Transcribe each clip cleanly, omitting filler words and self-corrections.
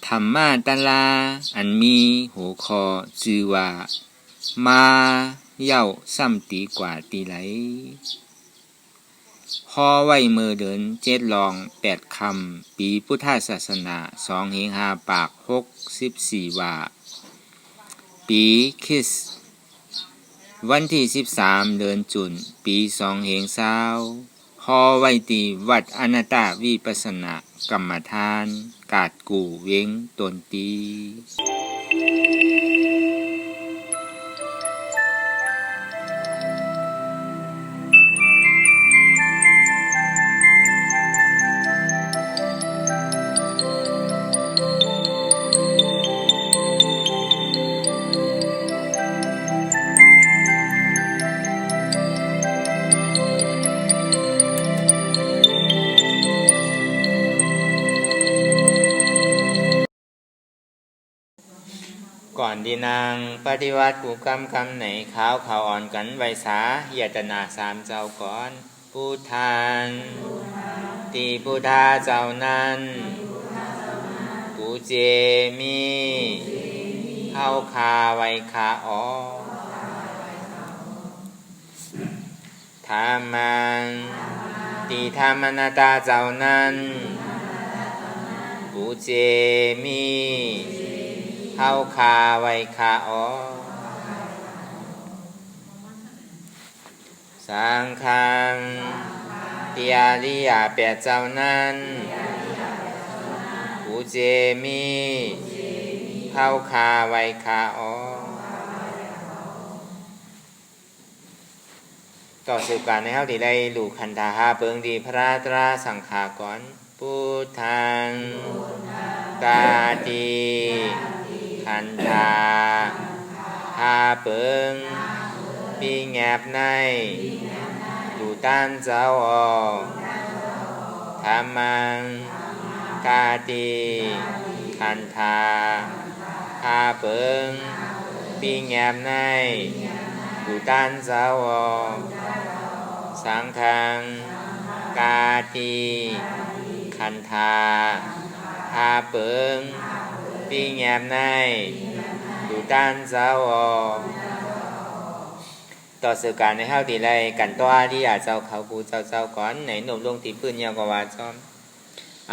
ธรรมาตลาอันมีหัวข้อชื่อว่ามาเย้าซ้ำตีกว่าตีไหลพอไว้มือเดิน7ลอง8คำปีพุทธศาสนา2เฮง5ปาก64ว่าปีคริสต์วันที่13เดือนจุลปี2เฮง20พอไว้ตีวัดอนัตตวิปัสสนากรรมฐานกาดกู่เว้งตนปีก่อนดีนางปฏิวัติกูกรรมคำไหนขาวเขาอ่อนกันไวสาเหยียดนา3เจ้าก่อนผู้ทานตีผู้ทาเจ้านั้นกูเจมีเข้าคาไวขาอ๋อธรรมันตีธรรมนาตาเจ้านั้นกูเจมีเข้าคาไวคาอ๋อสังฆังติอาริยาแปดเจ้านั้นกูเจมีเข้าคาไวคาอ๋อต่อสืบการในเฮาที่ได้ลูกคันธาหาเปิงดีพระตราสังฆาก่อนพุทธังกาติคันธาหาเปิงปีแงบในดูต้านเจ้าออกธรรมังกาติคันธาหาเปิงปีแงบในดูต้านเจ้าออกสังฆังกาติคันธาหาเปิงปีแงบในดูต้านเจ้าออกต่อสื่อการในเฮาตีไรกันตัวที่อาเจ้าเขากูเจ้าก่อนไหนหนุ่มลงตีพื้นยาวกว่าจอม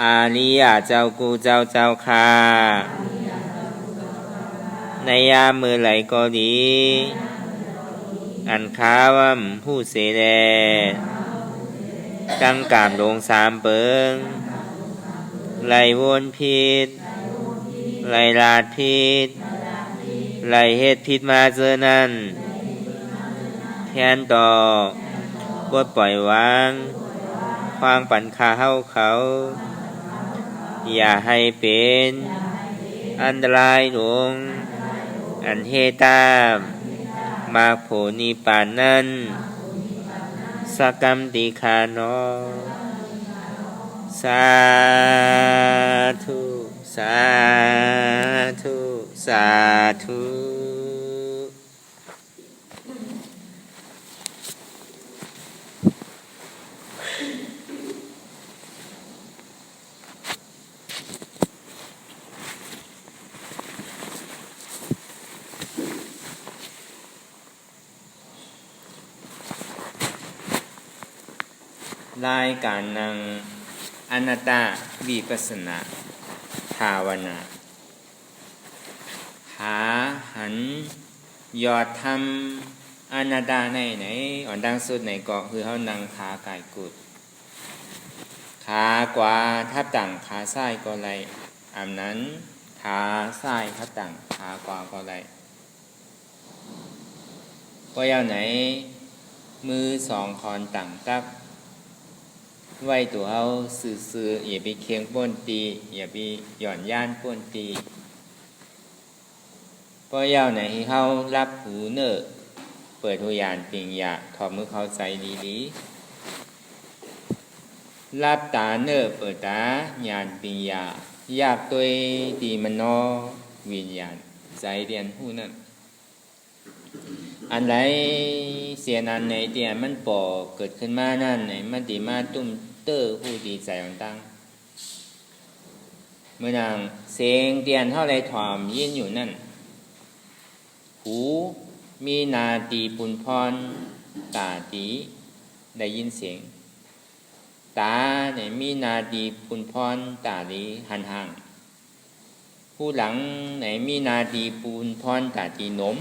อาลีอาเจ้ากูเจ้าค่ะในยามมือไหลก็ดีอันค้าว่าผู้เสดกังกามลง3เปิงไหลวนพิษไหลลาดพิษไหลเฮ็ดพิษมาเจอนั่นแทนต่อบดปล่อยวางควางปันคาเฮาเขาอย่าให้เป็นอันตรายหลงอันเฮตามมาโผนิปานนั้นสกรรมติคานอสาธุสาธุสาธุรายการนางอนัตตวิปัสสนาภาวนาหาหันยอดทำอนัตตาในไหนอ่อนดังสุดในเกาะคือเฮานั่งขากายกุดขากว่าทับต่างขาซ้ายก็ไรอันนั้นขาซ้ายทับต่างขากว่าก็ไรก็ยาวไหนมือ2คอนต่างตักไว้ตัวเฮาซื่อๆอย่าไปเคียงป้นตีอย่าไปหย่อนย่านป้นตีก็ยาวไหนให้เฮารับหูเนอเปิดหัวยานปิงยาถอดมือเข้าใจดีๆรับตาเนอเปิดตายานปิงยาอยากตัวตีมันนอวิญญาณใจเรียนหูนั่นอันไหนเสียนันในเตียมันปอเกิดขึ้นมานั่นไหนมันดีมาตุ้มเตอร์ผู้ดีใจต่าง เมื่อนางเสียงเตียนเท่าไรถ่อมยินอยู่นั่นหูมีนาตีปุนพรตาตีได้ยินเสียงตาเนี่ยมีนาตีปุนพรตาตีหันห่างผู้หลังไหนมีนาตีปุนพรตาตีหนม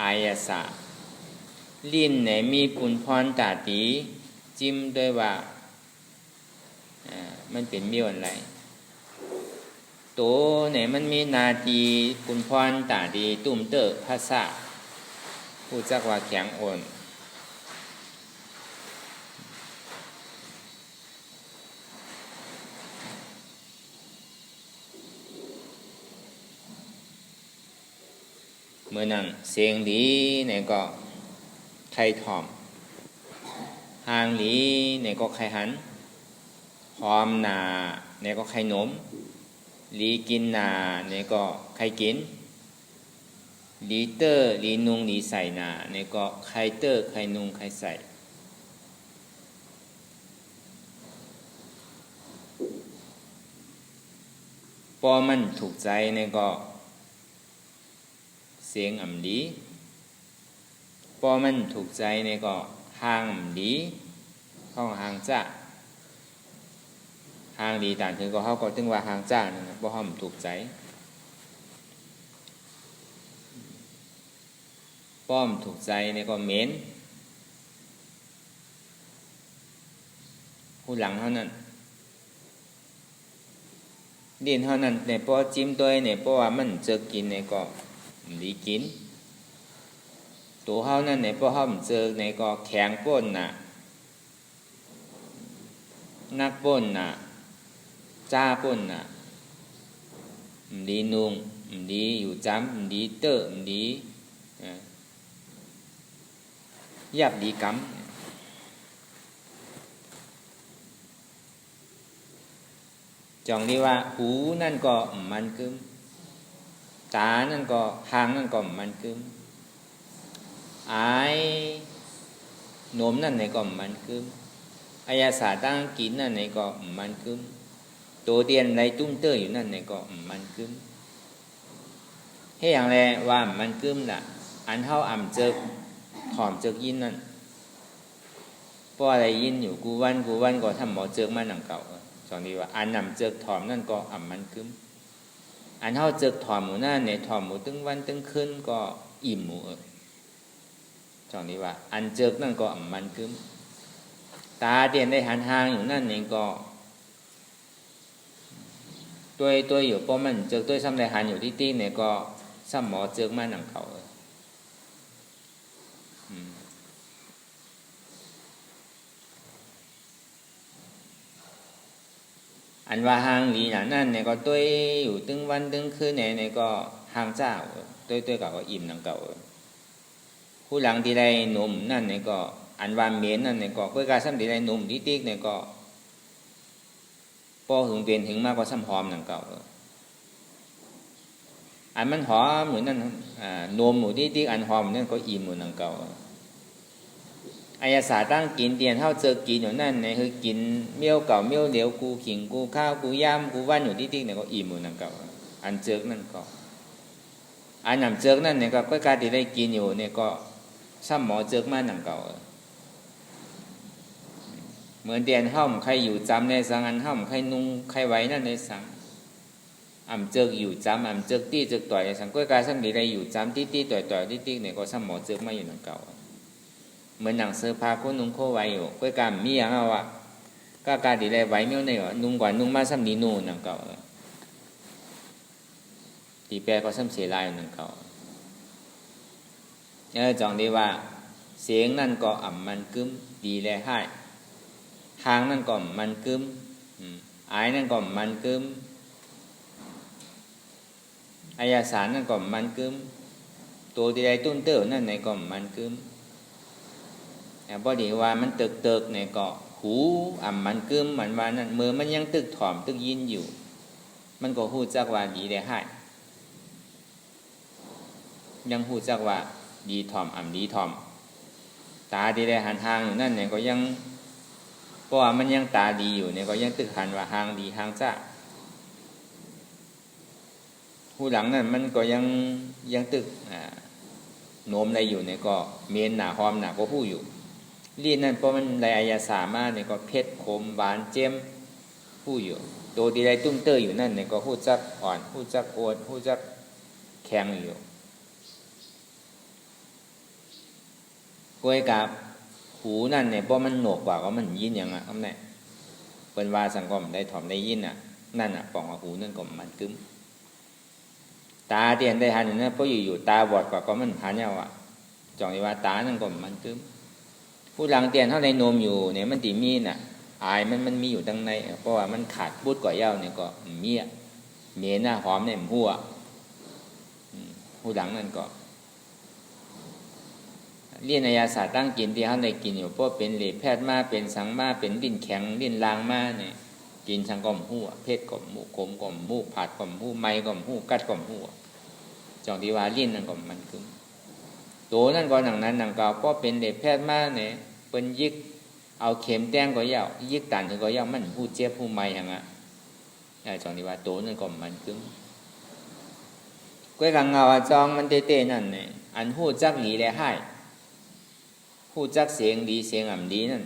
อายาสะลิ้นไหนมีปุนพรตาตีจิ้มด้วยว่ามันเป็นมีอะไรตัวไหนมันมีนาตีปุนพรตาตีตุ่มเตอภาษาผู้จักว่าแข็งอ่อนเมื่อนั้นเสียงดีเนี่ยก็ใครถ่อมหางหลีเนี่ยก็ใครหันหอมหนาเนี่ยก็ใครหนมลีกินหนาเนี่ยก็ใครกินลีเตอร์ลีนุงลีใส่หนาเนี่ยก็ใครเตอร์ใครนุงใครใส่พอมันถูกใจเนี่ยก็เสียงอ่ำดีพอมันถูกใจเนี่ยก็หางอ่ำดีเข้าหางจ้าหางดีต่างถึงก็เขาก็ถึงว่าหางจ้านะเพราะเขามันถูกใจป้อมถูกใจเนี่ยก็เหม็นผู้หลังเท่านั้นดินเท่านั้นเนี่ยพอจิ้มตัวเนี่ยเพราะว่ามันเจอกินเนี่ยก็ดีกินตัวเฮานั่นเนี่ยพอเฮาเจอเนี่ยก็แข็งป้นน่ะนักป้นน่ะจ้าป้นน่ะดีนุงดีอยู่จำดีเตอร์ดียับดีกำจองที่ว่าหูนั่นก็มันกึมตานั่นก็หางนั่นก็มันกึมอายโนมนั่นในก็มันกึมอายาสาตั้งกินนั่นในก็มันกึมตัวเตียนในตุ้มเตอร์อยู่นั่นในก็มันกึมให้อย่างไรว่ามันกึมน่ะอันเท่าอ่ำเจอถอมเจอยินนั่นเพราะอะไรยินอยู่กูวันก็ทำหมอเจอมาหนังเก่าสองนี้ว่าอันนำเจอถอมนั่นก็อ่ำมันกึมอันเท่าเจอถอมหมูนั่นในถอมหมูตึงวันตึงขึ้นก็อิ่มหมูสองนี้ว่าอันเจอนั่นก็อ่ำมันกึมตาเตียนได้หันห่างอยู่นั่นเองก็ตัวอยู่เพราะมันเจอตัวซ้ำได้หันอยู่ที่ตีเนี่ยก็ซ้ำหมอเจอมาหนังเก่าอันว่าห่างหลีนั่นเนี่ยก็ตัวอยู่ตึงวันตึงคืนเนี่ยก็ห่างเจ้าตัวเก่าก็อิ่มหนังเก่าผู้หลังที่ได้หนุ่มนั่นเนี่ยก็อันว่าเมียนนั่นเนี่ยก็เพื่อการซ้ำที่ได้หนุ่มที่ติ๊กเนี่ยก็พอหึงเปลี่ยนถึงมากกว่าซ้ำหอมหนังเก่าอันมันหอมเหมือนนั่นนมหมูที่ติ๊กอันหอมนั่นก็อิ่มเหมือนหนังเก่าอายาสาตั้งกินเตียนเท่าเจอกินอยู่นั่นเนี่ยคือกินเมี่ยวเก่าเมี่ยวเหลียวกูขิงกูข้าวกูย่ำกูว่านอยู่ที่ติ๊กเนี่ยก็อิ่มเหมือนหนังเก่าอันเจอนั่นก็อันนำเจอนั่นเนี่ยก็เพื่อการที่ได้กินอยู่เนี่ยก็ซ้ำหมอเจอมาหนังเก่าเหมือนเตียนห้อมใครอยู่จำในสังอันห้อมใครนุ่งใครไว้นั่นในสังอ่ำเจออยู่จำอ่ำเจอตี้เจอต่อยในสังก็การซ้ำดีได้อยู่จำตี้ต่อยตี้เนี่ยก็ซ้ำหมอเจอมาอยู่หนังเก่าเหมือนหนังเสื้อผ้าคนนุ่งโคไว้อยู่ก็การมีอย่างว่าก็การดีได้ไว้เมื่อไหร่นุ่งกว่านุ่งมาซ้ำดีนู่นหนังเก่าตีแปรก็ซ้ำเสียลายหนังเก่าจองได้ว่าเสียงนั่นก็อ่ำมันกึ้มดีและให้ทางนั่นก็มันกึ้มอายนั่นก็มันกึ้มอายาสารนั่นก็มันกึ้มตัวที่ได้ตุ้นเติร์นั่นในก็มันกึ้มพอดีว่ามันตึกในก็หูอ่ำมันกึ้มมันว่านั่นมือมันยังตึกถอมตึกยินอยู่มันก็หูจักว่าดีและให้ยังหูจักว่าดีถอมอ่ำดีถอมตาที่ได้หันทางอยู่นั่นเนี่ยก็ยัง เพราะว่ามันยังตาดีอยู่เนี่ยก็ยังตึกหันว่าหางดีหางจ้าผู้หลังนั่นมันก็ยังตึกโน้มอะไรอยู่เนี่ยก็เมนหนาหอมหนาก็ผู้อยู่ลีนนั่นเพราะมันไรอายาสามารถเนี่ยก็เผ็ดขมหวานเจ้มผู้อยู่โดดีไรตุ้มเตอร์อยู่นั่นเนี่ยก็ผู้จักอ่อนผู้จักโอดผู้จักแข็งอยู่กล้วยกับหูนั่นเนี่ยเพราะมันหนวกกว่าก็มันยินอย่างอ่ะคำเนี่ยเป็นว่าสังคมได้ถอมได้ยินอ่ะนั่นอ่ะปองหูนั่นก็มันกึ้มตาเตียนได้หันเนี่ยเพราะอยู่ตาบอดกว่าก็มันหันเนี่ยว่ะจองว่าตานั่นก็มันกึ้มผู้หลังเตียนเท่าในนมอยู่เนี่ยมันตีมีน่ะอายมันมีอยู่ตั้งในเพราะว่ามันขาดบุดก่อยเย้าเนี่ยก็มีอ่ะเมียหน้าหอมเนี่ยหัวผู้หลังนั่นก็เรียนยาศาสตร์ตั้งกินที่เขาในกินอยู่เพราะเป็นเหล็กแพทย์มาเป็นสังมาเป็นดิ้นแข็งดิ้นลางมาเนี่ยกินชังก่อมหัวเพศก่อมหมูขมก่อมหมูผัดก่อมหูไม้ก่อมหูกัดก่อมหัวจองที่ว่าเรียนนั่นก็มันคือตัวนั่นก็หนังนั้นหนังเก่าเพราะเป็นเหล็กแพทย์มาเนี่ยเป็นยิกเอาเข็มแต้งก็ยาวยิกตันถึงก็ยาวมันผู้เจ็บผู้ไม้อย่างอ่ะจองที่ว่าตัวนั่นก็มันคือก้อยกังเงาจองมันเต้ๆนั่นเนี่ยอันหูจักหลีและให้หูจักเสียงดีเสียงอ่ำดีนั่น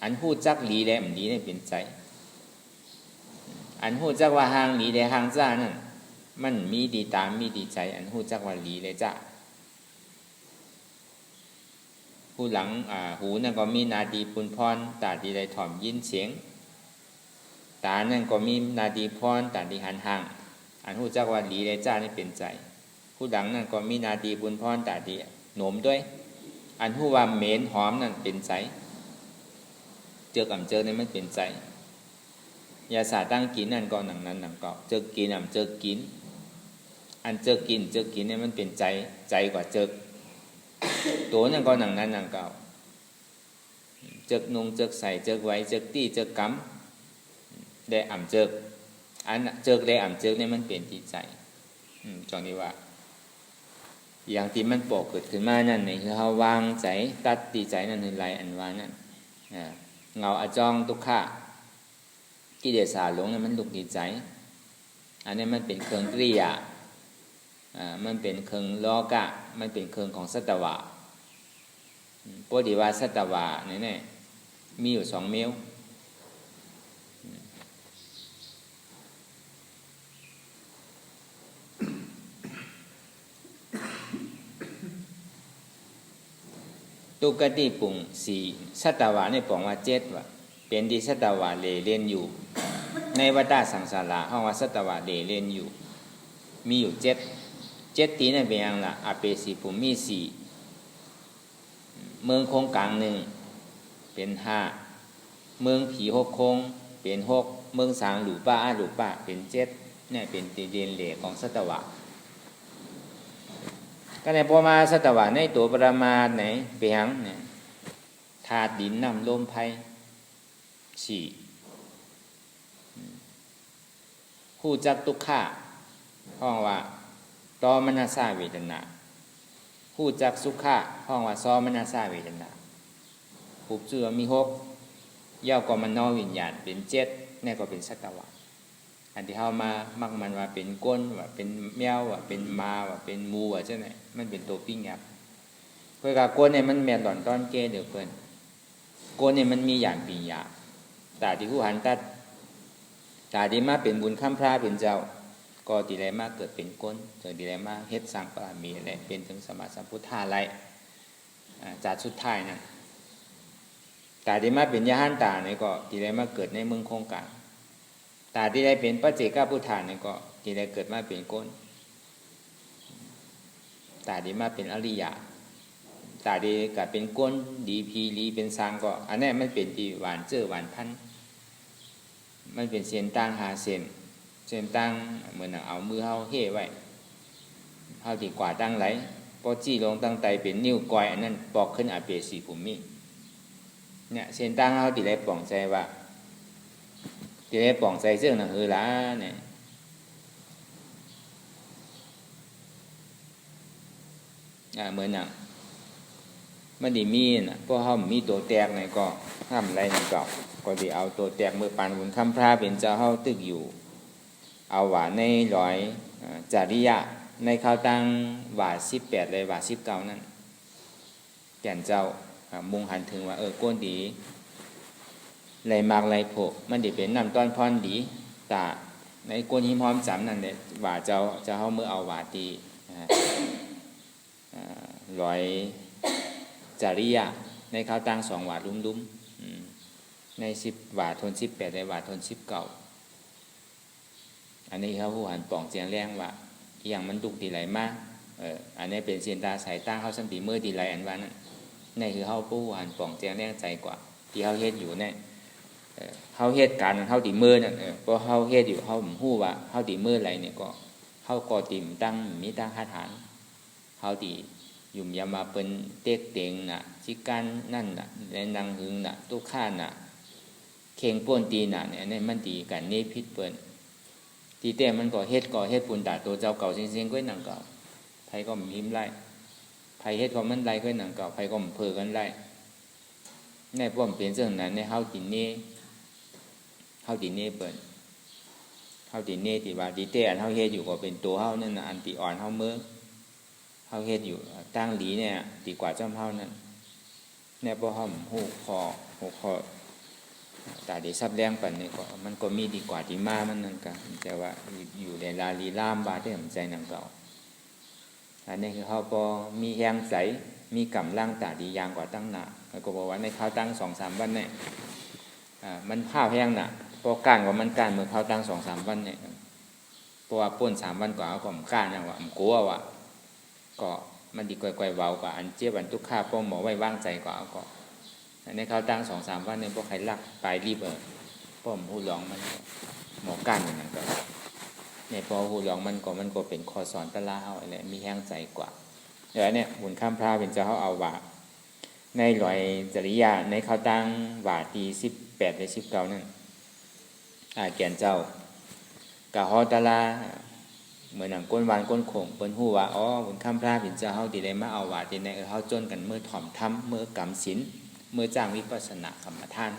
อันหูจักหลีและอ่ำดีนี่เป็นใจอันหูจักว่าหางหลีและหางจ้านั่นมันมีดีตามมีดีใจอันหูจักว่าหลีและจ้าผู้หลังหูนั่นก็มีนาดีปุนพรตาดีได้ถ่อมยินเสียงตานั่นก็มีนาดีพรตาดีหันห่างอันหูจักว่าหลีและจ้านี่เป็นใจผู้หลังนั่นก็มีนาดีปุนพรตาดีโหนมด้วยอันหูว่าเหม็นหอมนั่นเป็นใจเจอกับเจอเนี่ยมันเป็นใจยาสาตั้งกินนั่นก็หนังนั้นหนังก็เจอกินเจอกินอันเจอกินเนี่ยมันเป็นใจกว่าเจอตัวนั่นก็หนังนั้นหนังเก่าเจอนงเจอใส่เจอไว้เจอตี้เจอกำได้เจออันเจอได้เจอเนี่ยมันเป็นที่ใจจองนี้ว่าอย่างที่มันปกเกิดขึ้นมานั่นนี่คือเขาวางใจตัดตีใจนั่นคือไรอันว่านั่นเงาอจองทุกข้ากิเลสาหลงเนี่ยมันลุกดีใจอันนี้มันเป็นเครื่องกริยามันเป็นเครื่องล้อกะมันเป็นเครื่องของสัตวะปกติว่าสัตวะเนี่ยมีอยู่2เมลตุกติปุ่ง4สัตวะในปองว่า7ว่าเป็นที่สัตวะเลเล่นอยู่ในวัฏสังสารห้องว่าสัตวะเลเล่นอยู่มีอยู่7ตีนั่นเป็นอย่างละอาเปสีปุ่มมี4เมืองโคงกลาง1เป็น5เมืองผี6โคงเป็น6เมืองสางหลูป้าเป็น7เนี่ยเป็นตีเรียนเหลของสัตวะก็ในพอมาสัตวะในตัวปรมาณไหนเปียงเนี่ยธาตุดินน้ำลมไฟผู้จักทุกข้าห้องว่าตอมนัสสาเวทนาผู้จักสุขะห้องว่าซอมนัสสาเวทนาผู้เจือมี6ย่อก็มันนอวิญญาณเป็น7นี่ก็เป็นสัตวะอันที่เข้ามามักมันว่าเป็นก้นว่าเป็นแมวว่าเป็นมาว่าเป็นมูว่าจังไหนมันเป็นตัวปิ้งยับเพื่อกับก้นเนี่ยมันแม่นหล่อนต้อนเกเดี๋ยวเพิ่นก้นเนี่ยมันมีอย่างปียาตาที่ผู้หันตัดตาที่มาเป็นบุญข้ามพระเป็นเจ้าก็ดีไรมากเกิดเป็นก้นเกิดดีไรมากเฮ็ดสร้างบารมีอะไรเป็นถึงสมมาสัมพุทธาไรจากสุดท้ายนะตาที่มาเป็นยะหันตาเนี่ยก็ดีไรมากเกิดในเมืองโคงกลางตาที่ได้เป็นปัจเจกพุทธาเนี่ยก็ดีไรเกิดมาเป็นก้นตาที่มาเป็นอริยะตาดีกับเป็นก้นดีพีลีเป็นสร้างก็อันนี้มันเป็นที่หวานเจอหวานพันมันเป็นเส้นต่างหาเส้นตั้งเหมือนเอามือเฮาเฮ่ไว้เฮาที่กว่าตั้งไหลพอจี้ลงตั้งไตเป็นนิ้วก้อยอันนั้นปอกขึ้นอาเปสีภูมิเนี่ยเส้นตั้งเฮาที่ได้ป่องใจว่าที่ได้ป่องใจเสื่องนั่นคือละเนี่ยเหมือนน่ะ มันดีมีนะพวกเขามีตัวแตกในก็ห้ามไรนั่นก็ดีเอาตัวแตกมือปานบุญคำพระเป็นเจ้าเขาตึกอยู่เอาว่าในร้อยจาริยะในข้าวตังว่า18เลยว่า19นั่นแก่นเจ้ามุ่งหันถึงว่าก้นดีไรมากไรโผมันดีเป็นน้ำต้อนพรดีตาในก้นหิมหอมจำนั่นเนี่ยว่าเจ้าเขาเมื่อเอาว่าตีร้อยจาริยะในข้าวตัง2 วาทลุ้มๆใน10 วาททน18ในวาททน19อันนี้เขาผู้หันป่องเจียงแรงว่าอย่างมันดุกดีไหลมากอันนี้เป็นเสียนตาสายตั้งเขาสัมปีเมื่อดีไหลอันว่านั่นนี่คือเขาผู้หันป่องเจียงแรงใจกว่าที่เขาเฮ็ดอยู่เนี่ยเขาเฮ็ดการเขาตีมือนั่นเพราะเขาเฮ็ดอยู่เขาหู้ว่าเขาตีมืออะไรเนี่ยก็เขาก่อติ่มตั้งมีตั้งคาถานเขาตียุ่มยามาเป็นเต็กเต็งน่ะชิกันนั่นน่ะในนางหึงน่ะตุกข้าน่ะเข่งป่วนตีน่ะเนี่ยในมันตีกันนี่พิษเปิ้นตีแต่มันก็เฮ็ดปุ่นตาตัวเจ้าเก่าเสียงๆก้อยหนังเก่าไผก็มีหิมไล่ไผเฮ็ดความมันไล่ก้อยหนังเก่าไผก็เพ้อกันไล่ในป้อมเป็นเรื่องนั้นในเฮาตินี่เปิ้นเฮาตินี่ที่ว่าตีแต่อันเฮาเฮ็ดอยู่ก็เป็นตัวเฮานั่นน่ะอันติอ่อนเฮาเมื่อเฮาเฮ็ดอยู่ตั้งหลีเนี่ยดีกว่าจ้ำเฮานั่นแน่บ่เฮาฮู้คอตาดีซับแรงปานนี้ก็มันก็มีดีกว่าที่มามันนั่นก็แต่ว่าอยู่ในลาลีลามบาได้ใจนำเก่าอันนี้คือเฮาบ่มีแรงใสมีกำลังตาดีอย่างกว่าตั้งหน้าแล้วก็บอกว่าในข้าวตั้ง 2-3 วันเนี่ยมันข้าวแห้งน่ะพอก้านว่ามันก้านเมื่อข้าวตั้ง 2-3 วันเนี่ยเพราะว่าป่น3 วันกว่าเอาก็มก้านน่ะว่าผมกลัวว่าก็มันดีกว่าๆเว้ากว่าอันเจี๊ยบอันทุกข้าป้อมหมอไว้วางใจกว่าเอาก็ในข้าวตั้ง 2-3 วันเนี่ยบ่ใครลักปลายรีบป้อมฮู้หลองมันหมอก้านอย่างนั้นก็เนี่ยพอฮู้หลองมันก็เป็นข้อสอนตะลาเฮาอะไรมีแห้งใจกว่าเดี๋ยวเนี่ยบุญข้ามพระเป็นเจ้าเฮาเอาว่าในร้อยจริยาในข้าวตั้งว่าที่18และ19นั่นแก่นเจ้ากะฮอตะลาเหมือนหนังก้นวานก้นโขงเปิ้นฮู้ว่าบุญข้ามพระเป็นเจ้าเฮาที่ได้มาเอาว่าที่ในเฮาจนกันเมื่อถ่อมธรรมเมื่อกำศีลเมื่อจ้างวิปัสสนากรรมฐาน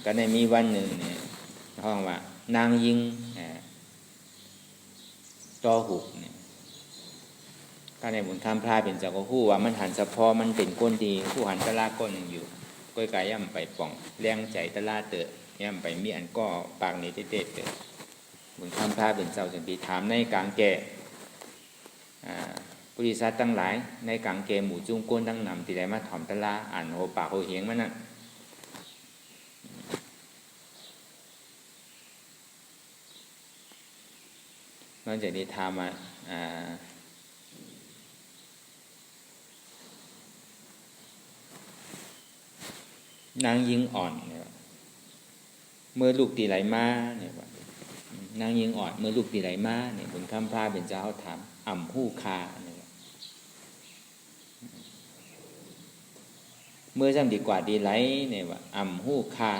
ก็ในมีวันหนึ่งเนี่ยห้องว่านางยิงต่อหุกเนี่ยก็ในบุญข้ามพระเป็นเจ้าก็ฮู้ว่ามันหันสะพอมันเป็นก้นดีผู้หันตะลาก้นอยู่ก้อยกายย่ำไปป่องแรงใจตะลาเตอะย่ำไปมีอันก็ปากนี้เตะเตอะบุญข้ามพระเป็นเจ้าสันติถามในกลางแก่บริษัทตั้งหลายในกลางเกมหมู่จุ้งก้นทั้งนำที่ได้มาถ่อมตะลาอ่านโหปากโหเหียงมันน่ะนอกจากนี้ถามมานางยิงอ่อนเนี่ยเมื่อลูกตีไหลมาเนี่ยนางยิงอ่อนเมื่อลูกตีไหลมาเนี่ยบุญข้ามพระเป็นเจ้าถามอ่ำหู้คาเมื่อจำดีกว่าดีไหลเนี่ยว่าอ่ำหู้คา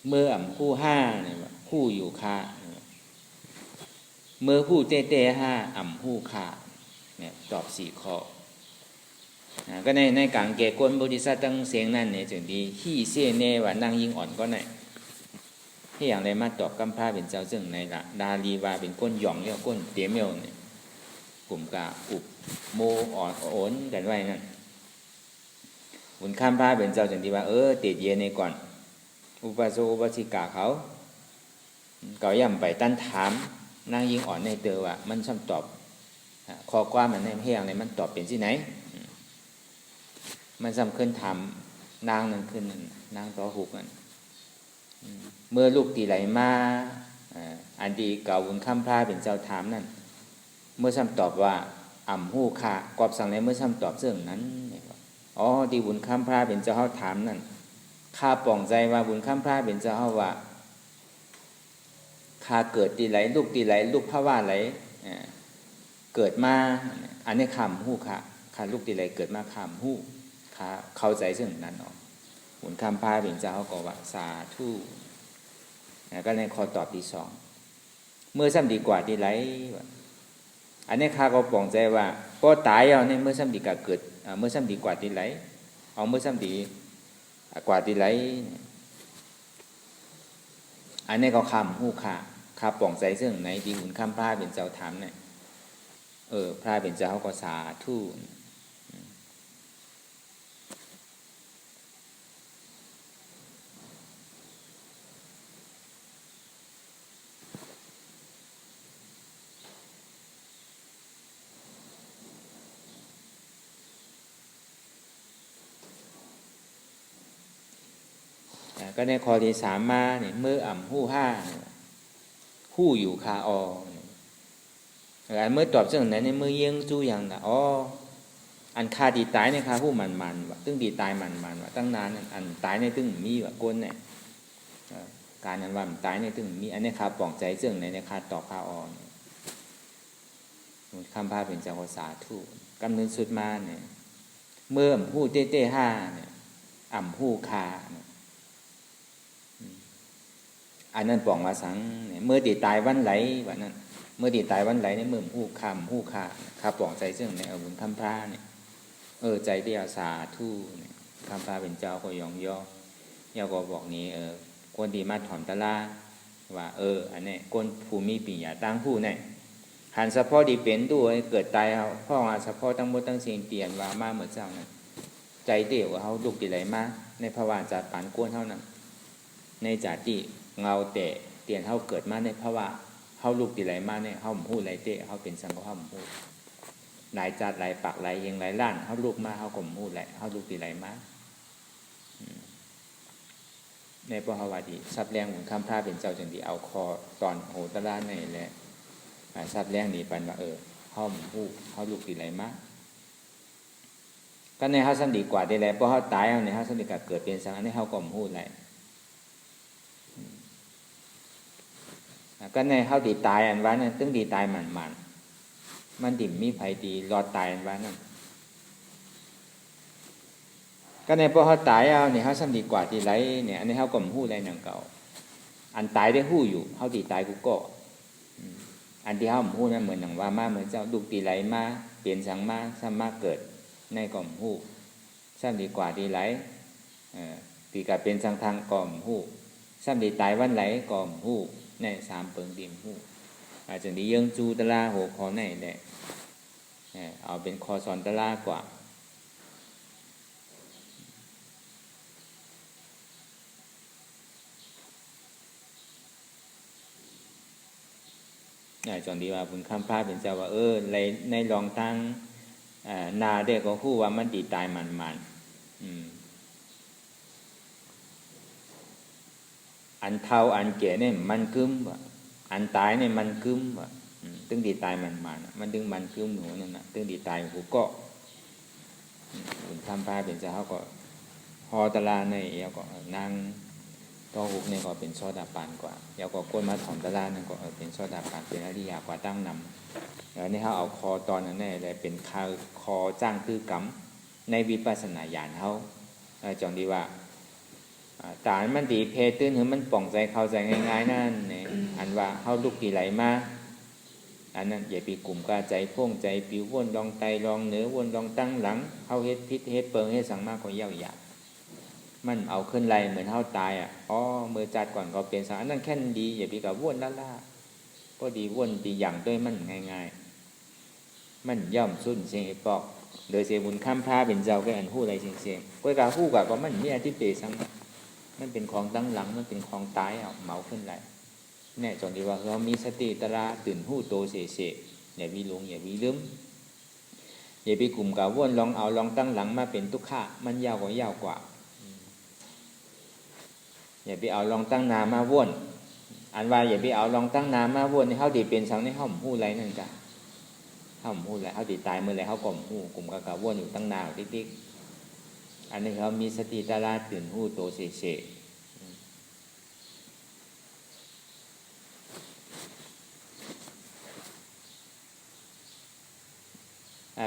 เมื่ออ่ำหู้ห้าเนี่ยว่าหู้อยู่คาเมื่อหู้เต้เต้ห้าอ่ำหู้คาเนี่ยตอบ4 ข้อก็ในกลางเกก้นบริษัทตั้งเสียงนั่นเนี่ยจึงดีฮี่เซ่เน่ว่านั่งยิงอ่อนก็ไหนที่อย่างไรมาตอบกำพร้าเป็นเจ้าซึ่งในละดาลีว่าเป็นก้นหย่องเนี่ยก้นเตี้ยเมียวเนี่ยกลุ่มกาอุบโมอ่อนโอนกันไว้นั่นบุญข้ามพระเป็นเจ้าจึงดีว่าเตะเย็นในก่อนอุปาโสอุปาสิกาเขาย่ำไปตั้นถามนั่งยิงอ่อนในเตอว่ามันช่ำตอบข้อความมันในเฮียงในมันตอบเป็นที่ไหนมันซ้ำขึ้นทำนางนั่นขึ้นนางต่อหุกนั่นเมื่อลูกตีไหลมาอันดีเก่าบุญข้ามพระเป็นเจ้าถามนั่นเมื่อซ้ำตอบว่าอ่ำหู้ค่ะกอบสั่งในเมื่อซ้ำตอบเรื่องนั้นดีบุญข้ามพระเป็นเจ้าเฮาถามนั่นข้าป่องใจว่าบุญข้ามพระเป็นเจ้าเฮาว่าข้าเกิดตีไหลลูกตีไหลลูกพระว่าไหลเกิดมาอันนี้คำหู้ค่ะข้าลูกตีไหลเกิดมาคำหู้ข้าเข้าใจซึ่งนั้นบุญข้ามพระเป็นเจ้าเฮาก็ว่าสาธุก็ในข้อตอบที่2เมื่อซ้ำดีกว่าตีไหล อันนี้ข้าก็ปองใจว่าพอตายเอาในเมื่อซ้ำดีกาเกิดเมื่อซ้ำดีกว่าที่ไหลเอาเมื่อซ้ำดีกว่าที่ไหลอันนี้ก็คำหู้ขาข้าปองใจซึ่งในที่หุ่นคำพระเป็นเจ้าถามเนี่ยพระเป็นเจ้าก็สาธุก็ในข้อที่3มาเนี่ยเมื่อหู้ห้าหู้อยู่คาออันเมื่อตอบเรื่องไหนในเมื่อเยี่ยงจู้อย่างนะอันคาดีตายในคาหู้มันว่ะตึ้งดีตายมันว่ะตั้งนานอันตายในตึ้งมีว่ะก้นเนี่ยการนั้นว่าตายในตึ้งมีอันนี้คาปองใจเรื่องไหนในคาตอบคาคำพาเป็นเจ้าภาษาทูกำเนิดสุดมาเนี่ยเมื่อหู้เต้ห้าเนี่ยหู้คาอันนั้นปองมาสังเมื่อตีตายวันไหลวันนั้นเมื่อตีตายวันไหลในเมื่อหู้คำหู้ขาข้าปองใจซึ่งในบุญคำพระเนี่ยใจเดียวสาธุเนี่ยคำพระเป็นเจ้าก็ยองย่อย่อก็บอกนี้คนดีมาถอนตะลาว่าอันนี้คนผู้มีปีญาตั้งผู้เนี่ยหันเฉพาะดีเป็นด้วยเกิดตายเอาพ่อมาเฉพาะตั้งหมดตั้งสิ่งเปลี่ยนว่ามาเหมือนเจ้านั้นใจเดียวเขาลุกตีไหลมาในภาวะจัดปานก้นเท่านั้นในจัดที่เงาเตะเตียนเขาเกิดมาในภาวะเขาลูกตีไหลมาเนี่ยเขาหูไหลเตะเขาเป็นสังเขาหูหลายจัดหลายปากหลายยังหลายล้านเขาลูกมาเขากลมหูไหลเขาลูกตีไหลมาในภาวะดีซับแรงเหมือนคำพระเป็นเจ้าจังดีเอาคอตอนโหตะล่าในแหละซับแรงนี่ปันว่าเขาหูเขาลูกตีไหลมาก็ในเขาสันดีกว่าได้แล้วเพราะเขาตายเอาในเขาสันดีกว่าเกิดเป็นสังอันนี้เขากลมหูไหลก็ในเขาดีตายอันว่านั้นตึ้งดีตายมันดิ่มมีไผดีรอดตายอันว่านั้นก็ในพอเขาตายเอาเนี่ยเขาซ้ำดีกว่าที่ไรเนี่ยอันนี้เขาก็หู้ไรหนังเก่าอันตายได้หู้อยู่เขาดีตายกูก็อันที่เขาหู้นั้นเหมือนหนังว่ามาเหมือนเจ้าดุกตีไรมาเปลี่ยนสังมาซ้ำมาเกิดในก่อมหู้ซ้ำดีกว่าที่ไรตีกับเป็นสังทางก่อมหู้ซ้ำดีตายวันไหลก่อมหู้ใน3 เปิงดิมหูอาจจะดียังจูตะลาหัวคอในแหละเอาเป็นคอสอนตะลากว่าจอนดีว่าบุญคำพาเป็นเจ้าว่าในลองตั้งนาเด็กก็คู่ว่ามันดีตายมันอันเท่าอันเก๋เนี่ยมันกึ้มว่ะอันตายเนี่ยมันกึ้มว่ะตึงดีตายมันดึงมันกึ้มหนูนั่นน่ะตึงดีตายหูก็บุญคำพาเป็นเจ้าเขาก็ฮอตะลาในแล้วก็นั่งก็หุกเนี่ยก็เป็นโซดาปานกว่าแล้วก็ก้นมาถอนตะลานั่นก็เป็นโซดาปานเป็นอริยากว่าตั้งนำแล้วนี่เขาเอาคอตอนนั้นเนี่ยเลยเป็นคอจ้างคือกำในวิปัสสนาญาณเขาจองดีว่าตามันดีเพตื้นหรือมันป่องใจเข้าใจง่ายๆนั่นเนี่ยอันว่าเขาลุกตีไหลมาอันนั้นอย่าปีกลุ่มกาใจพ่งใจปิววนลองไตลองเหนือวนลองตั้งหลังเขาเฮ็ดพิษเฮ็ดเปิงเฮ็ดสังมากก็เย่าหยามันเอาขึ้นไหลเหมือนเขาตายเมื่อจัดก่อนก็เป็นสังอันนั้นแค่ดีอย่าปีกับวนล่าก็ดีวนดีอย่างด้วยมันง่ายๆมันย่อมสุนเสียงปอกโดยเสียบุญข้ามพาเป็นเจ้าแก่อันหู้ไรเสียงก็กาหู้กับก็มันมีอธิเปสังมันเป็นของตั้งหลังมันเป็นของตายเหมาขึ้นไหลแน่จนดีว่าเรามีสติตระตื่นหู้โตเสอย่าวิลงอย่าวิลืมอย่าไปกลุ่มกับวนลองตั้งหลังมาเป็นทุกขะมันยาวกว่าอย่าไปเอาลองตั้งนามาวนอันว่าอย่าไปเอาลองตั้งนามาวนในเขาดีเป็นสังในห้องหู้ไรนั่นจ้ะห้องหู้ไรเขาดีตายเมื่อไรเขากล่อมหู้กลุ่มกับวนอยู่ตั้งนาติ๊กอันนี้เขามีสติตระตื่นหู้โตเส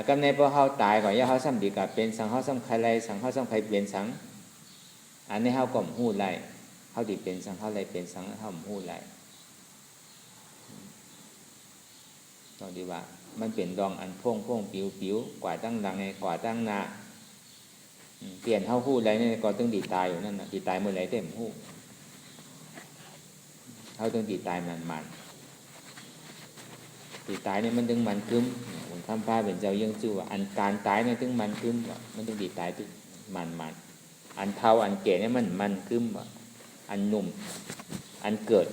ก็ในพอเขาตายก่อนย่าเขาซ้ำดีกับเป็นสังเขาซ้ำใครไรสังเขาซ้ำใครเปลี่ยนสังอันนี้เขากล่อมหู้ไรเขาดีเป็นสังเขาไรเป็นสังเขาหู้ไรต้องดีว่า มันเป็นดองอันพ่วงปิวกว่าตั้งหลังในกว่าตั้งหน้าเปลี่ยนเฮาฮู้อะไรเนี่ยก็ต้องดีตายอยู่นั่นน่ะดีตายเมื่อไหร่เต็มฮู้เฮาต้องดีตายมันดีตายเนี่ยมันถึงมันกึมผมคำพาเป็นเจ้ายังชื่อว่าอันการตายเนี่ยถึงมันกึมว่ามันต้องดีตายถึงมันอันเฒ่าอันแก่เนี่ยมันกึมว่าอันหนุ่มอันเกิด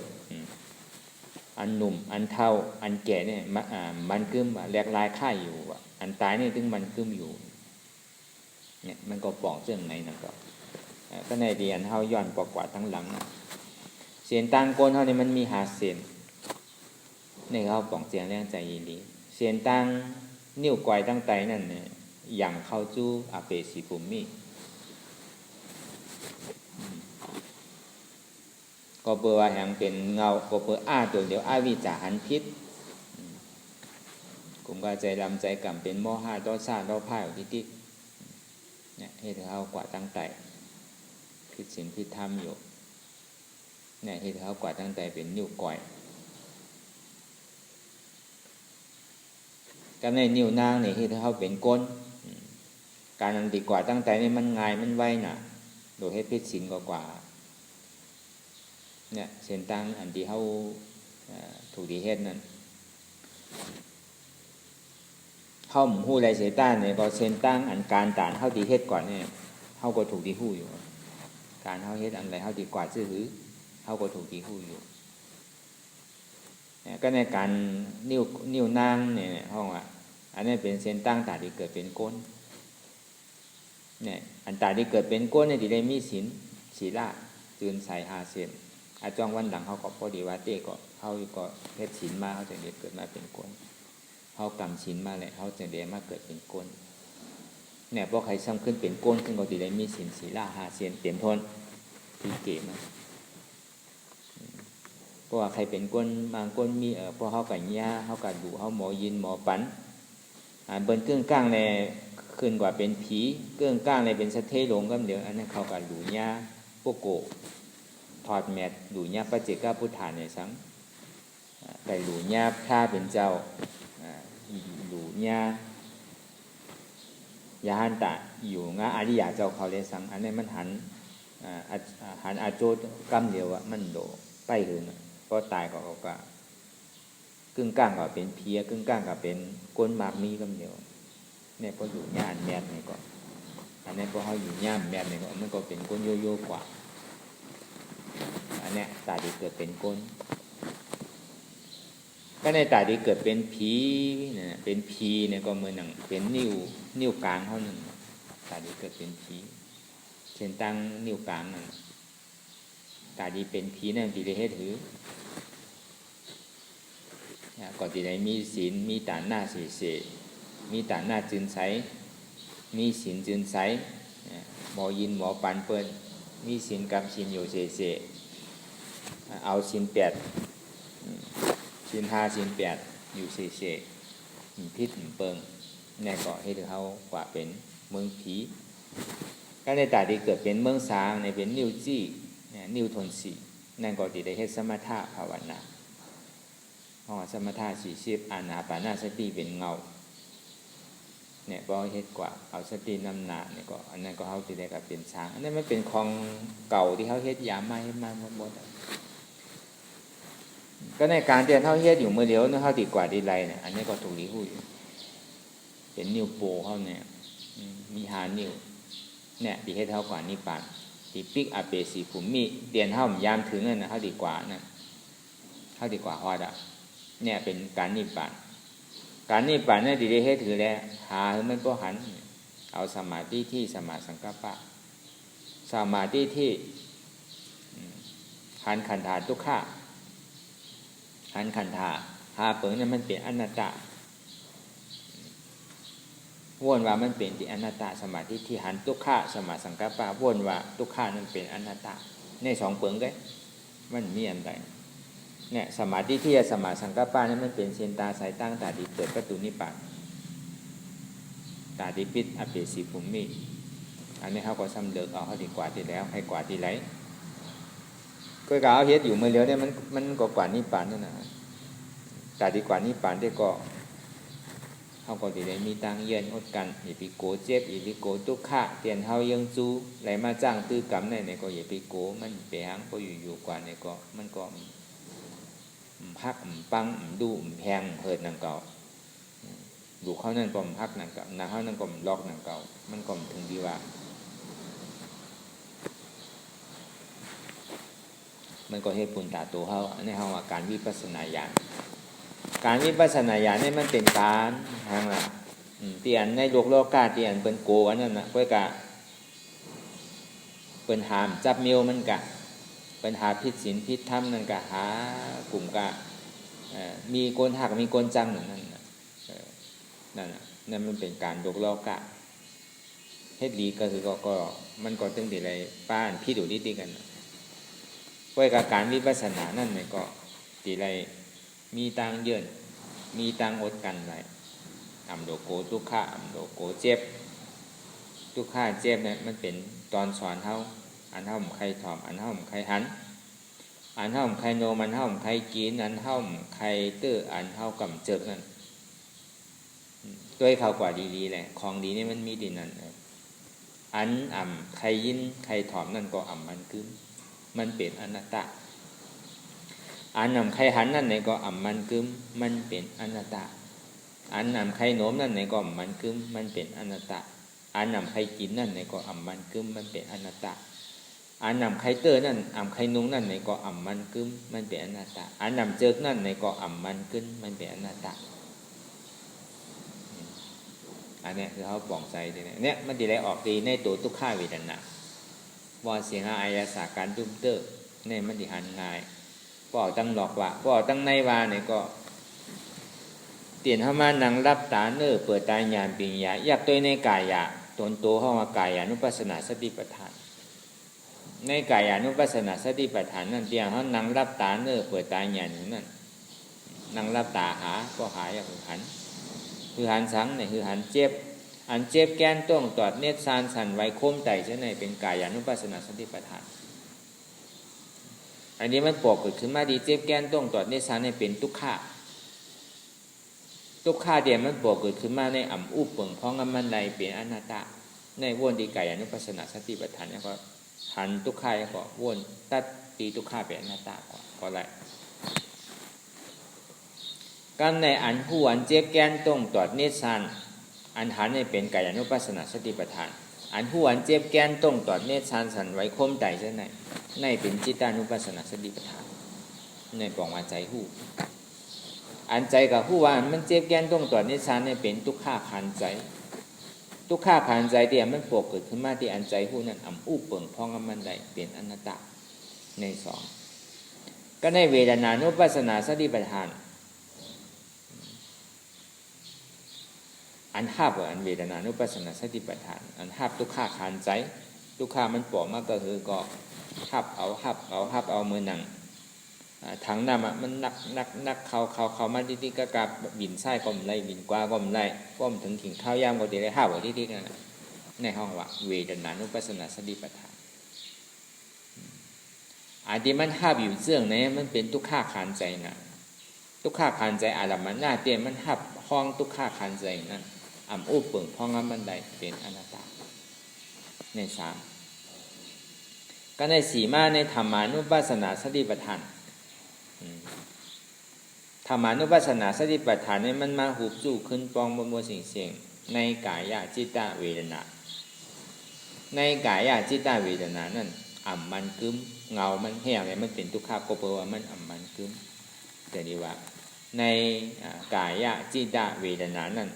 อันหนุ่มอันเฒ่าอันแก่เนี่ยมันกึมว่าแหลกลายค่ายอยู่ว่าอันตายเนี่ยถึงมันกึมอยู่เนี่ยมันก็ปองเรื่องไหนนั่นก็ในเดียนเฮาย้อนปอกว่าทั้งหลังเสียนต่างโกนเฮานี่มันมีหาเสียนในเฮาปองเสียงแรงใจยินดีเสียนต่างนิ้วก้อยตั้งไตนั่นเนี่ยอย่างเข้าจู้อาเปสิภูมิก็เปิดว่าแห่งเป็นเงาก็เปิดตัวเดียววิจาหันพิษกลุ่มก็ใจลำใจกำเป็นโมหะต่อซาต่อพ่ายที่เนี่ยให้เฮากว่าตั้งไตผิดศีลผิดธรรมอยู่เนี่ยให้เฮากว่าตั้งไตเป็นนิ้วก้อยก็ในนิ้วนางนี่ที่เขาเป็นก้นการอันดีกว่าตั้งใจนี่มันง่ายมันไวน่ะโดยให้พิษศีลกว่าเนี่ยเส้นตั้งอันที่เขาถูกดีเฮ็ดนั้นเขาหมู่ฮู้ไรเสต้านเนี่ยก็เส้นตั้งอันการตานเขาดีเฮ็ดก่อนเนี่ยเขาก็ถูกดีฮู้อยู่การเขาเฮ็ดอันไรเขาดีกว่าซื่อหือเขาก็ถูกดีฮู้อยู่ก็ในการนิ้วนางเนี่ยห้องว่าอันนี้เป็นเส้นตั้งตาที่เกิดเป็นก้นเนี่ยอันตาที่เกิดเป็นก้นเนี่ยที่ได้มีศีลจืนใส่5 เส้นอาจ้องวันหลังเขาก็พอดีว่าเต้ก็เขาก็เฮ็ดศีลมาเขาจึงได้เกิดมาเป็นก้นเขากำศีลมาเลยเขาจึงได้มาเกิดเป็นก้นเนี่ยพอใครซ้ำขึ้นเป็นก้นขึ้นก็ที่ได้มีศีล5 เส้นเต็มทนที่เก๋มาเพราะว่าใครเป็นก้นบางก้นมีเพราะเขากับย่าเขากับดูเขาหมอยินหมอปันเบิ้นเครื่องก้างในขึ้นกว่าเป็นผีเครื่องก้างในเป็นสะเทหลงก็เดี๋ยวอันนั้นเขากับดูย่าพวกโกถอดแมทดูย่าพระเจ้าพุทธาในสังไก่ดูย่าพระเป็นเจ้าดูย่ายาหันตะอยู่งาอริยาเจ้าเขาเลยสังอันนี้มันหันอาโจกำเดียวอะมันโดไปหืนก็ตายก็กึ่งกลางก็เป็นเพียกึ่งกลางก็เป็นก้นมากมีกำเดียวเนี่ยพออยู่ย่านแมทนี่ก็อันนี้พอเขาอยู่ย่านแมทนี่ก็มันก็เป็นก้นโยโย่กว่าอันนี้ตาดีเกิดเป็นก้นก็ในตาดีเกิดเป็นผีเนี่ยเป็นผีเนี่ยก็เหมือนหนังเป็นนิ้วกลางเท่านั้นตาดีเกิดเป็นผีเช่นตั้งนิ้วกลางนั่นตาดีเป็นผีนั่นดีได้เฮ็ดถือก็ที่ได้มีศีลมีฐานหน้าเสมีฐานหน้าจืนใสมีศีลจืนใสหมอยินหมอปันเปิ้นมีศีลกับศีลอยู่เสเอาศีล8ศีล5ศีล8อยู่เสพิษเปิงแน่ก็ให้ถือเฮากว่าเป็นเมืองผีก็ในตาที่เกิดเป็นเมืองสางในเป็นนิ้วจี้นิ้วทนสีนั่นก็ที่ได้เฮ็ดสมถะภาวนาสมถะ40อานาปานาสติเป็นเงาเนี่ยก็เฮ็ดกว่าเอาสตินำหน้าเนี่ยก็อันนั้นก็เฮาสิได้ก็เป็นช้างอันนั้นมันเป็นของเก่าที่เฮาเฮ็ดยามมาเฮ็ดมาหมดก็ในการที่เฮาเฮ็ดอยู่มื้อเดียวเฮาติกว่าดีไรเนี่ยอันนี้ก็ถูกดีฮู้อยู่เป็นนิ้วโป้เฮาเนี่ยมี5 นิ้วเนี่ยที่เฮ็ดเฮากว่านิพพานที่ปิกอาเปสิภูมิเรียนเฮายามถึงนั่นน่ะเฮาดีกว่านั่นเฮาดีกว่าฮอดเนี่ยเป็นการนิพพานการนิพพานเนี่ยดีให้ถือแล้วหามันก็หันเอาสมาธิที่สมาสังกัปปะสมาธิที่หันขันธาทุกขะหันขันธาหาเปิงเนี่ยมันเป็นอนัตตาวนว่ามันเป็นที่อนัตตาสมาธิที่หันทุกขะสมาสังกัปปะวนว่าทุกขะนั้นเป็นอนัตตาใน2เปิงได้มันมีอันใดเนี่ยสมาธิที่สมาสังกัปปะนี่มันเป็นเส้นตาสายตั้งตาดีเกิดประตูนิพพานตาดีปิดอเปสิภูมิอันนี้เขาก็ซ้ำเลิกเอาเขาดีกว่าที่แล้วให้กว่าที่ไรก็กล่าวเฮ็ดอยู่เมื่อเร็วเนี่ยมันก็กว่านิพพานนั่นนะตาดีกว่านิพพานได้ก็ เขาก็จะได้มีตังเยือนอดกันอย่าไปโกเจ็บอย่าไปโกทุกข์ะเตียนเฮายังจูไหลมาจ้างตื้อกำในก็อย่าไปโกมันไปหางก็อยู่กว่าในก็มันก็พักปังดูแพงเหิดนังเก่าดูเขานั่นก็พักนังเก่านาเขานั่นก็ล็อกนังเก่ามันก็ถึงดีว่ามันก็ให้ปุญตาตัวเขาในเฮาว่าการวิปัสสนาญาณการวิปัสสนาญาณนี่มันเป็นการทางละเตียนในโลกาเตียนเป็นโกอันนั้นนะเพื่อกะเป็นหามจับเมียวมันกะเป็นหาพิษศีลพิษธรรมนั่นกะหากลุ่มกะมีโกนหักมีโกนจังนั่นนั่นมันเป็นการโลกาเฮ็ดดีก็คือก็มันก็ตึงดีอะไรป้านพี่ดูดีๆกันเพื่อกะการวิปัสสนานั่นมันก็ดีอะไรมีตังเยินมีตังอดกันไรอัมโดโกทุกข์อัมโดโกเจ็บทุกข์เจ็บเนี่ยมันเป็นตอนสอนเฮาอันเฮาใครถอมอันเฮาใครหันอันเฮาใครโนมันเฮาใครกินอันเฮาใครตื้ออันเฮากำเจิกนั่นด้วยเขากว่าดีๆแหละของดีนี่มันมีดีนั่นอันอ่ำใครยินใครถอมนั่นก็อ่ำมันคือมันเป็นอนัตตาอันนำใครหันนั่นไหนก็อ่ำมันกึมมันเป็นอนัตตาอันนำใครโน้มนั่นไหนก็อ่ำมันกึมมันเป็นอนัตตาอันนำใครกินนั่นไหนก็อ่ำมันกึมมันเป็นอนัตตาอันนำใครเตอนั่นอ่ำใครนุงนั่นไหนก็อ่ำมันกึมมันเป็นอนัตตาอันนำเจิกนั่นไหนก็อ่ำมันกึมมันเป็นอนัตตาอันนี้คือเขาปองใจเนี่ยมันจะได้ออกดีในตัวทุกข้าเวทนาว่าเสียงอายาสาการดุมเตอร์เนี่ยมันจะหันง่ายก็ตั้งหลอกว่าก็ตั้งในวาเนี่ยก็เตียนเข้ามานั่งรับตาเนื้อเปิดตาญาณปิญญาอยากตัวในกายะตนโตเข้ามากายานุปัสสนาสติปัฏฐานในกายานุปัสสนาสติปัฏฐานนั่นเตียนเขานั่งรับตาเนื้อเปิดตาญาณอยู่นั่นนั่งรับตาหาก็หาอย่างหันคือหันสังเนี่ยคือหันเจ็บอันเจ็บแก้นต้องตอดเนตรซานสันไว้โคมไตเช่นไหนเป็นกายานุปัสสนาสติปัฏฐานอันนี้มันปกเกิดขึ้นมาดีเจ็บแก้นต้องตอดเนตรซานเนี่ยเป็นทุกข์ทุกข์เดียวมันปกเกิดขึ้นมาในอ่ำอุปเปิงเพราะงั้นมันในเป็นอนัตตาในวนดีกายานุปัสสนาสติปัฏฐานเนี่ยก็หันทุกข์ก็วนตัดตีทุกข์เป็นอนัตตาก็ไรกันในอันผู้อันเจ็บแก้นต้องตอดเนตรซานอันหันในเป็นกายานุปัสสนาสติปัฏฐานอันผู้อันเจ็บแก้นต้องตอดเนตรซานสันไว้คมไตเช่นไหนในเป็นจิตานุปัสสนาสติปัฏฐานในปองว่าใจหู้อันใจกับผู้ว่ามันเจ็บแก้นต้องตอดเนตรซานในเป็นทุกข์ขันใจทุกข์ขันใจเดียวมันปกเกิดขึ้นมาที่อันใจหู้นั้นอ่ำอู้เปิ่งพองมันใดเป็นอนัตตาในสองก็ในเวทนานุปัสสนาสติปัฏฐานอันห้าบอันเวทนานุปัสสนาสติปัฏฐานอันห้าทุกข์ขันใจทุกข์มันปอกมากก็คือก็หับเอามือหนังถังน้ำมันนักเขามาดิๆก็กลับบินไส้ก็มไรบินกว่าก็มไรก็มถึงข้าวยามก็ดีเลยห้าบดิๆนั่นในห้องว่าเวทนานุปัสสนาสติปัฏฐานอันที่มันห้าอยู่เสื่องเนี่ยมันเป็นทุกข์ขันใจนะทุกข์ขันใจอะไรมันหน้าเตี้ยมันหับห้องทุกข์ขันใจนั่นอ่ำอู้เปิ่งห้องงั้นมันใดเป็นอนัตตาในสามก็ในสีมาในธรรมานุปัสสนาสติปัฏฐานธรรมานุปัสสนาสติปัฏฐานนี่มันมาหูบจู่ขึ้นปองมัวเสียงในกายจิตตเวทนาในกายจิตตเวทนานั่นอ่ำมันกึ้มเงามันแห้งเนี่ยมันเป็นทุกข์ก็เพราะว่ามันอ่ำมันกึ้มแต่ดีว่าในกายจิตตเวทนานั่น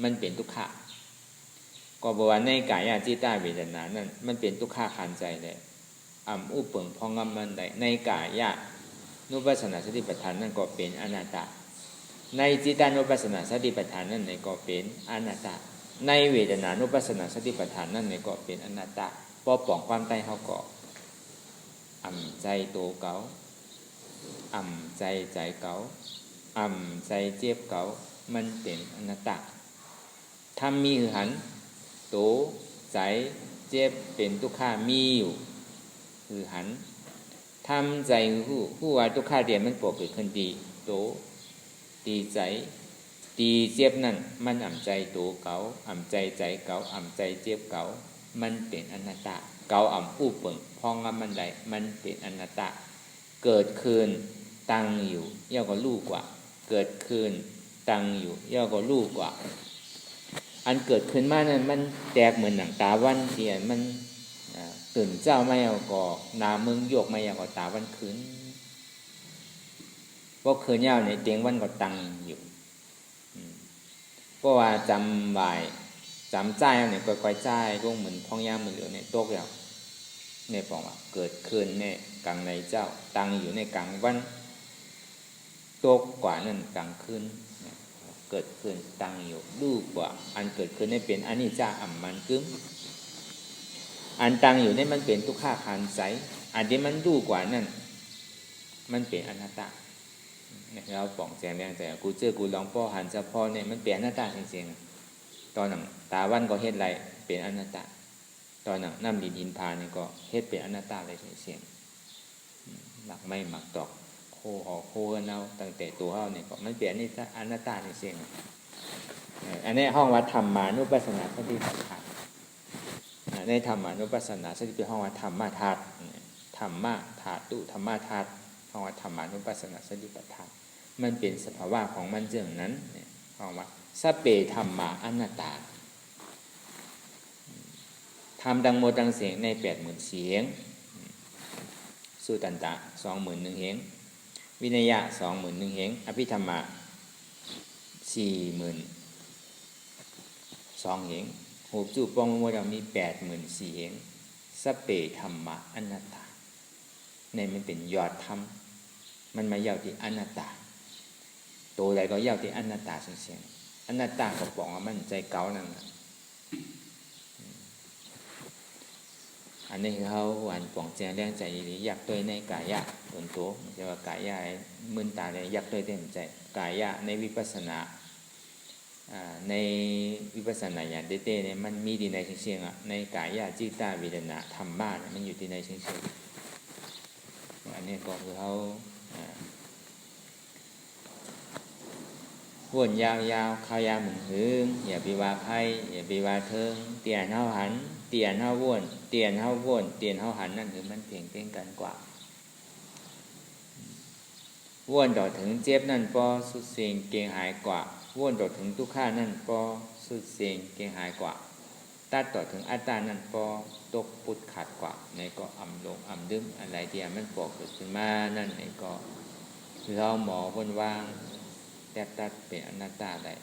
มันเป็นทุกข์ก็บอกว่าในกายจิตตเวทนานั่นมันเป็นทุกข์ขันใจเลยอ่ำอุปเปิงพองงั้นมันใดในกายนุปัสสนาสติปัฏฐานนั่นก็เป็นอนัตตาในจิตานุปัสสนาสติปัฏฐานนั่นก็เป็นอนัตตาในเวทนานุปัสสนาสติปัฏฐานนั่นก็เป็นอนัตตาพอป่องความใต้เขาก็อ่ำใจโตเก่าอ่ำใจเก่าอ่ำใจเจ็บเก่ามันเป็นอนัตตาทำมีหันโตใจเจ็บเป็นทุกข์มีอยู่คือหันทำใจผู้ว่าทุกข์เดียวมันปกเกิดขึ้นดีโตดีใจ ตีเจ็บนั่นมันอ่ำใจตัวเก่าอ่ำใจใจเก่าอ่ำใจเจ็บเก่ามันเป็นอนัตตาเก่าอ่ำผู้เปิงพองมันใดมันเป็นอนัตตาเกิดขึ้นตั้งอยู่ย่อก็รู้กว่าเกิดขึ้นตั้งอยู่ย่อก็รู้กว่าอันเกิดขึ้นมานั้นมันแตกเหมือนหนังตาวันเตียนมันตื่นเจ้าไม่เอาก็นามึงโยกไม่เอาก็ตาวันคืนเพราะคืนยาวในเตียงวันก็ตั้งอยู่เพราะว่าจำไว้จำใจเนี่ยก่อยๆใจก็เหมือนพองยามมือเหลือเนี่ยโต๊ะแล้วในปองว่าเกิดขึ้นในกลางในเจ้าตั้งอยู่ในกลางวันโต๊ะกว่านั่นกลางคืนเกิดขึ้นตั้งอยู่รูปกว่าอันเกิดขึ้นในเป็นอนิจจาอัมมันกึ้มอันตั้งอยู่ในมันเป็นทุกข้าขันใสอันที่มันรูปกว่านั่นมันเป็นอนัตตาเราปองแจงแรงแต่กูเจอกูลองพ่อหันเฉพาะเนี่ยมันเป็นอนัตตาจริงๆตอนหนังตาวันก็เฮ็ดไรเป็นอนัตตาตอนหนังน้ำดินอินทาเนี่ยก็เฮ็ดเป็นอนัตตาเลยเสียงหลักไม่หมักตอกโคออกโคเนาตั้งแต่ตัวเขาเนี่ยก็มันเป็นอนัตตาเสียงอันนี้ห้องวัดธรรมานุปัสสนาสติปัฏฐานในธรรมานุปัสสนาสติเป็นห้องวัดธรรมะธาตุธรรมะธาตุธรรมะธาตุห้องวัดธรรมานุปัสสนาสติปัฏฐานมันเป็นสภาวะของมันเจ่งนั้นห้องวัดสัพเพธัมมาอนัตตาทำดังโมดังเสียงใน 80,000 เสียงสุตันตะ 21,000 เหงวินัยะ 21,000 เหงอภิธรรมะ 42,000 เหงหูบจูปองโมดังมี 84,000 เหงสัพเพธัมมาอนัตตาในมันเป็นยอดธรรมมันมาเย้าที่อนัตตาตัวใดก็เย้าที่อนัตตาเสียงอนัตตาก็บอกว่ามันใจเก่านั่นอันนี้เขาอันปองแจงแรงใจดีอยากด้วยในกายะส่วนตัวจะว่ากายะมึนตาเลยอยากด้วยเต็มใจกายะในวิปัสสนาในวิปัสสนาญาณเต้เนี่ยมันมีที่ในเชียงในกายะจิตตาวิญญาณธรรมะมันอยู่ที่ในเชียงอันนี้ก็คือเขาวนยาวๆข้าวยาวเหมือนหืงอย่าไปว่าไพ่อย่าไปว่าเทิงเตียนเฮาหันเตียนเฮาวนเตียนเฮาวนเตียนเฮาหันนั่นคือมันเพียงเป็นกันกว่าวนต่อถึงเจ็บนั่นปอสุดเสียงเกงหายกว่าวนต่อถึงทุกข้านั่นปอสุดเสียงเกงหายกว่าตัดต่อถึงอัตตานั่นปอตกปุดขาดกว่าในก็อ่ำลงอ่ำดึงอะไรที่มันปอกเกิดขึ้นมานั่นในก็คือเราหมอวนว่างแตกตัดเป็นอนัตตาได้